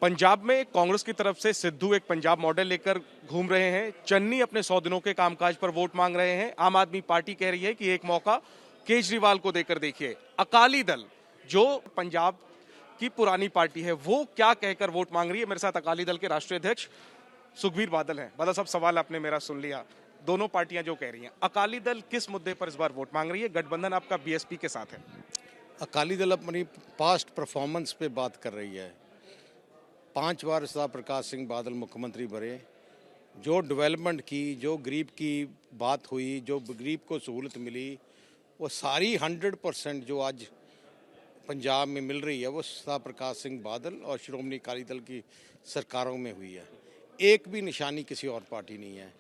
पंजाब में कांग्रेस की तरफ से सिद्धू एक पंजाब मॉडल लेकर घूम रहे हैं। चन्नी अपने 100 दिनों के कामकाज पर वोट मांग रहे हैं। आम आदमी पार्टी कह रही है कि एक मौका केजरीवाल को देकर देखिए। अकाली दल जो पंजाब की पुरानी पार्टी है वो क्या कहकर वोट मांग रही है। मेरे साथ अकाली दल के राष्ट्रीय अध्यक्ष सुखबीर बादल हैं। बादल साहब, सवाल आपने मेरा सुन लिया। दोनों पार्टियां जो कह रही हैं, अकाली दल किस मुद्दे पर इस बार वोट मांग रही है? गठबंधन आपका बीएसपी के साथ है। अकाली दल अपनी पास्ट परफॉर्मेंस पे बात कर रही है। 5 बार सरदार प्रकाश सिंह बादल मुख्यमंत्री बने, जो डेवलपमेंट की, जो गरीब की बात हुई, जो गरीब को सहूलत मिली, वो सारी 100% जो आज पंजाब में मिल रही है वो सरदार प्रकाश सिंह बादल और श्रोमणी अकाली दल की सरकारों में हुई है। एक भी निशानी किसी और पार्टी नहीं है।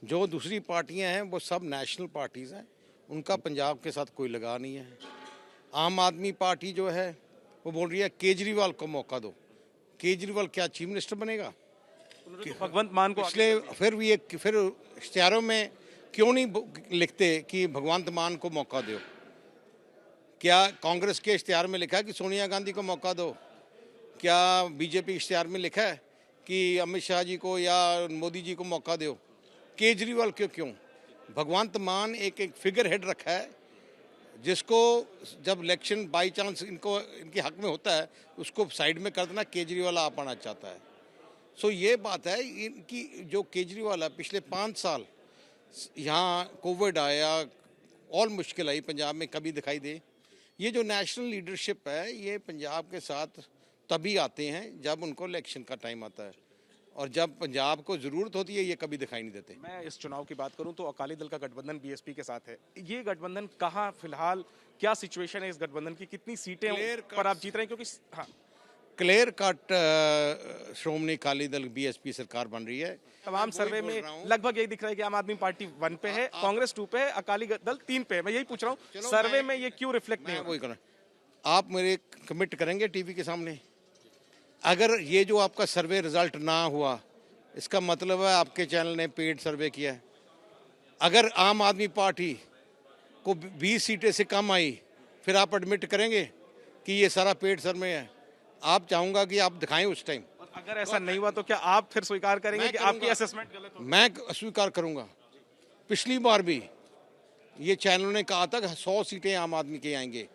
जो दूसरी पार्टियां हैं वो सब नेशनल पार्टीज़ हैं, उनका पंजाब के साथ कोई लगाव नहीं है। आम आदमी पार्टी जो है वो बोल रही है केजरीवाल को मौका दो। केजरीवाल क्या चीफ मिनिस्टर बनेगा? भगवंत मान को इसलिए फिर इश्तिहारों में क्यों नहीं लिखते कि भगवंत मान को मौका दो? क्या कांग्रेस के इश्तिहार में लिखा है कि सोनिया गांधी को मौका दो? क्या बीजेपी इश्तिहार में लिखा है कि अमित शाह जी को या मोदी जी को मौका दो? केजरीवाल क्यों? भगवंत मान एक फिगर हेड रखा है, जिसको जब इलेक्शन बाई चांस इनके हक में होता है उसको साइड में कर देना। केजरीवाल आप आना चाहता है। सो ये बात है इनकी। जो केजरीवाल है, पिछले 5 साल यहाँ कोविड आया और मुश्किल आई पंजाब में, कभी दिखाई दे। ये जो नेशनल लीडरशिप है ये पंजाब के साथ तभी आते हैं जब उनको इलेक्शन का टाइम आता है, और जब पंजाब को जरूरत होती है ये कभी दिखाई नहीं देते। मैं इस चुनाव की बात करूं तो अकाली दल का गठबंधन बीएसपी के साथ है। ये गठबंधन कहां फिलहाल, क्या सिचुएशन है इस गठबंधन की? कितनी सीटें पर आप जीत रहे हैं? क्योंकि हाँ, क्लियर कट श्रोमणी अकाली दल बीएसपी सरकार बन रही है। तमाम सर्वे में लगभग यही दिख रहा है कि आम आदमी पार्टी 1 पे है, कांग्रेस 2 पे है, अकाली दल 3 पे है। मैं यही पूछ रहा हूँ, सर्वे में ये क्यों रिफ्लेक्ट नहीं हो? आप मेरे कमिट करेंगे टीवी के सामने? अगर ये जो आपका सर्वे रिजल्ट ना हुआ, इसका मतलब है आपके चैनल ने पेड सर्वे किया है। अगर आम आदमी पार्टी को 20 सीटें से कम आई, फिर आप एडमिट करेंगे कि ये सारा पेड सर्वे है? आप चाहूंगा कि आप दिखाएं उस टाइम। अगर ऐसा नहीं हुआ तो क्या आप फिर स्वीकार करेंगे कि आपकी असेसमेंट गलत हो? मैं स्वीकार करूंगा। पिछली बार भी ये चैनल ने कहा था कि 100 सीटें आम आदमी के आएंगे।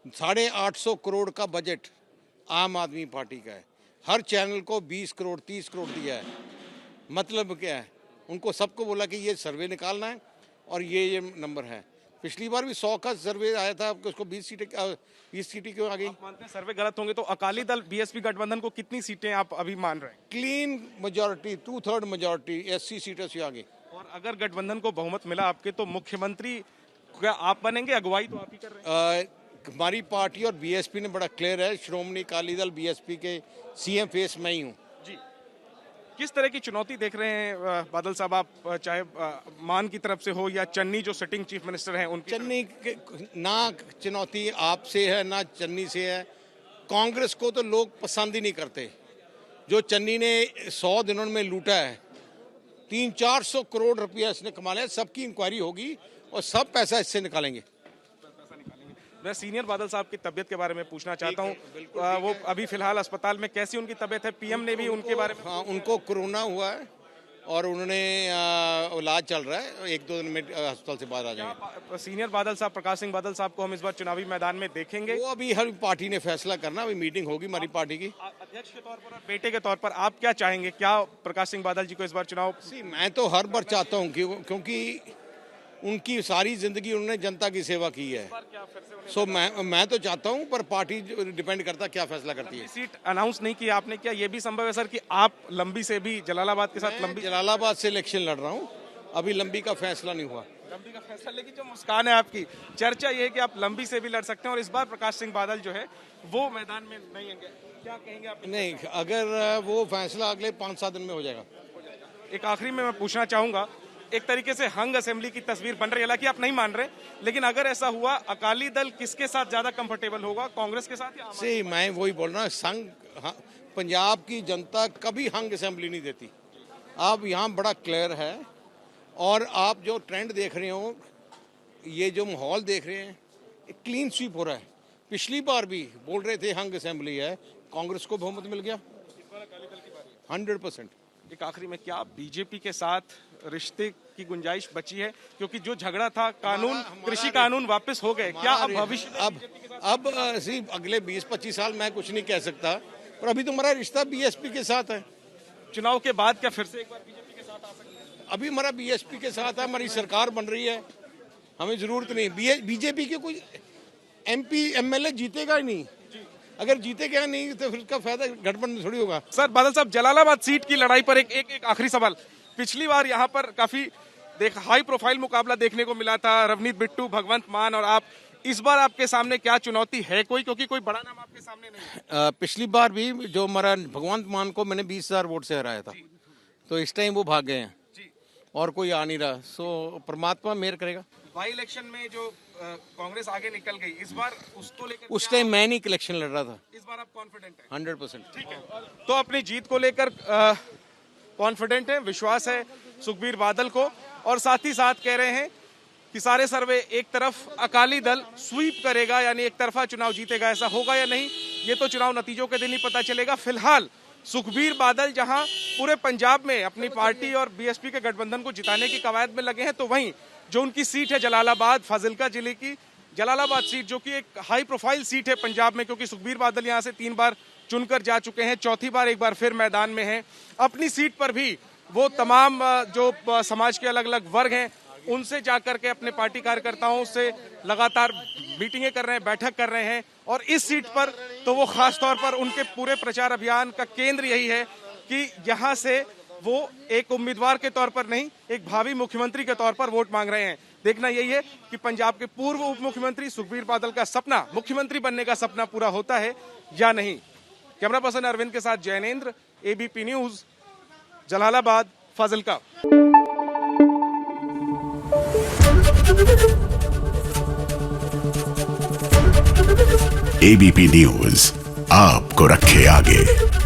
850 करोड़ का बजट आम आदमी पार्टी का है। हर चैनल को 20 करोड़ 30 करोड़ दिया है। मतलब क्या है? उनको सबको बोला कि ये सर्वे निकालना है और ये नंबर है। पिछली बार भी 100 का सर्वे आया था, उसको 20 सीटें क्यों आ गई? आप मानते हैं सर्वे गलत होंगे तो अकाली दल बीएसपी गठबंधन को कितनी सीटें आप अभी मान रहे हैं? क्लीन मेजॉरिटी, 2/3 मेजॉरिटी 80 सीटों से आ गई। और अगर गठबंधन को बहुमत मिला आपके, तो मुख्यमंत्री क्या आप बनेंगे? अगुवाई तो आप ही कर रहे हैं। हमारी पार्टी और बीएसपी ने बड़ा क्लियर है, श्रोमणी अकाली दल बीएसपी के सीएम फेस मैं ही हूँ। जी, किस तरह की चुनौती देख रहे हैं बादल साहब आप, चाहे मान की तरफ से हो या चन्नी जो सिटिंग चीफ मिनिस्टर हैं उनकी? चन्नी ना चुनौती आपसे है ना चन्नी से है। कांग्रेस को तो लोग पसंद ही नहीं करते। जो चन्नी ने 100 दिनों में लूटा है, 300-400 करोड़ रुपया इसने कमा लिया। सबकी इंक्वायरी होगी और सब पैसा इससे निकालेंगे। मैं सीनियर बादल साहब की तबीयत के बारे में पूछना चाहता हूँ। वो अभी फिलहाल अस्पताल में, कैसी उनकी तबीयत है? पीएम ने भी उनके बारे में, हाँ, उनको कोरोना हुआ है और उन्होंने इलाज चल रहा है। 1-2 दिन में अस्पताल से बाहर आ जाएंगे। सीनियर बादल साहब प्रकाश सिंह बादल साहब को हम इस बार चुनावी मैदान में देखेंगे? वो अभी हर पार्टी ने फैसला करना। अभी मीटिंग होगी हमारी पार्टी की। अध्यक्ष के तौर पर और बेटे के तौर पर आप क्या चाहेंगे? क्या प्रकाश सिंह बादल जी को इस बार चुनाव? मैं तो हर बार चाहता हूँ क्योंकि उनकी सारी जिंदगी उन्होंने जनता की सेवा की है। सो मैं तो चाहता हूं, पर पार्टी डिपेंड करता क्या फैसला करती है। सीट अनाउंस नहीं की आपने, क्या ये भी संभव है सर कि आप लंबी से भी जलालाबाद के साथ? जलालाबाद से इलेक्शन लड़ रहा हूं, अभी लंबी का फैसला नहीं हुआ। लंबी का फैसला, लेकिन जो मुस्कान है आपकी, चर्चा ये है कि आप लंबी से भी लड़ सकते हैं और इस बार प्रकाश सिंह बादल जो है वो मैदान में नहीं आएंगे। क्या कहेंगे आप? नहीं, अगर वो फैसला अगले 5-7 दिन में हो जाएगा। एक आखिरी में मैं पूछना चाहूंगा, एक तरीके से हंग असेंबली की तस्वीर बन रही है, हालांकि आप नहीं मान रहे, लेकिन अगर ऐसा हुआ, अकाली दल किसके साथ ज्यादा कंफर्टेबल होगा, कांग्रेस के साथ या? सही, मैं वही बोल रहा हूँ, संघ पंजाब की जनता कभी हंग असेंबली नहीं देती। आप यहाँ बड़ा क्लियर है, और आप जो ट्रेंड देख रहे हो, ये जो माहौल देख रहे हैं, क्लीन स्वीप हो रहा है। पिछली बार भी बोल रहे थे हंग असेंबली है, कांग्रेस को बहुमत मिल गया। 100%। एक आखिरी में, क्या बीजेपी के साथ रिश्ते की गुंजाइश बची है? क्योंकि जो झगड़ा था कानून, कृषि कानून वापस हो गए, क्या अब भविष्य में अब सिर्फ अगले 20-25 साल मैं कुछ नहीं कह सकता, पर अभी तो हमारा रिश्ता बीएसपी के साथ है। चुनाव के बाद क्या फिर से एक बार बीजेपी के साथ आ सकते हैं? अभी हमारा बीएसपी के साथ है, हमारी सरकार बन रही है, हमें जरूरत नहीं। बीजेपी के कोई एमपी एमएलए जीतेगा ही नहीं, अगर जीतेगा नहीं तो फिर उसका फायदा गठबंधन थोड़ी होगा। सर, बादल साहब, जलालाबाद सीट की लड़ाई पर एक आखिरी सवाल। पिछली बार यहाँ पर काफी हाई प्रोफाइल मुकाबला देखने को मिला था, रवनीत बिट्टू, भगवंत मान और आप। इस बार आपके सामने क्या चुनौती है कोई, क्योंकि कोई बड़ा नाम आपके सामने नहीं है? पिछली बार भी जो हमारा भगवंत मान को मैंने 20,000 वोट से हराया था, तो इस टाइम वो भाग गए हैं और कोई आ नहीं रहा। सो परमात्मा मेहर करेगा। बाई इलेक्शन में जो कांग्रेस आगे निकल गई, इस बार उसको लेकर उस टाइम मैं नहीं इलेक्शन लड़ रहा था। इस बार आप कॉन्फिडेंट हैं? 100%। ठीक है, तो अपनी जीत को लेकर कॉन्फिडेंट है, विश्वास है सुखबीर बादल को, और साथ ही साथ कह रहे हैं कि सारे सर्वे एक तरफ अकाली दल स्वीप करेगा, यानी एक तरफा चुनाव जीतेगा। ऐसा होगा या नहीं, ये तो चुनाव नतीजों के दिन ही पता चलेगा। फिलहाल सुखबीर बादल जहां पूरे पंजाब में अपनी पार्टी और बीएसपी के गठबंधन को जिताने की कवायद में लगे हैं, तो वहीं जो उनकी सीट है जलालाबाद, फाजिल्का जिले की जलालाबाद सीट, जो कि एक हाई प्रोफाइल सीट है पंजाब में, क्योंकि सुखबीर बादल यहां से 3 बार चुनकर जा चुके हैं, चौथी बार एक बार फिर मैदान में हैं। अपनी सीट पर भी वो तमाम जो समाज के अलग अलग वर्ग हैं, उनसे जाकर के अपने पार्टी कार्यकर्ताओं से लगातार मीटिंगें कर रहे हैं, बैठक कर रहे हैं। और इस सीट पर तो वो खास तौर पर उनके पूरे प्रचार अभियान का केंद्र यही है कि यहाँ से वो एक उम्मीदवार के तौर पर नहीं, एक भावी मुख्यमंत्री के तौर पर वोट मांग रहे हैं। देखना यही है कि पंजाब के पूर्व उप मुख्यमंत्री सुखबीर बादल का सपना, मुख्यमंत्री बनने का सपना पूरा होता है या नहीं। कैमरा पर्सन अरविंद के साथ Jainendra, ABP news, Jalalabad, Fazilka. ABP news आपको रखे आगे।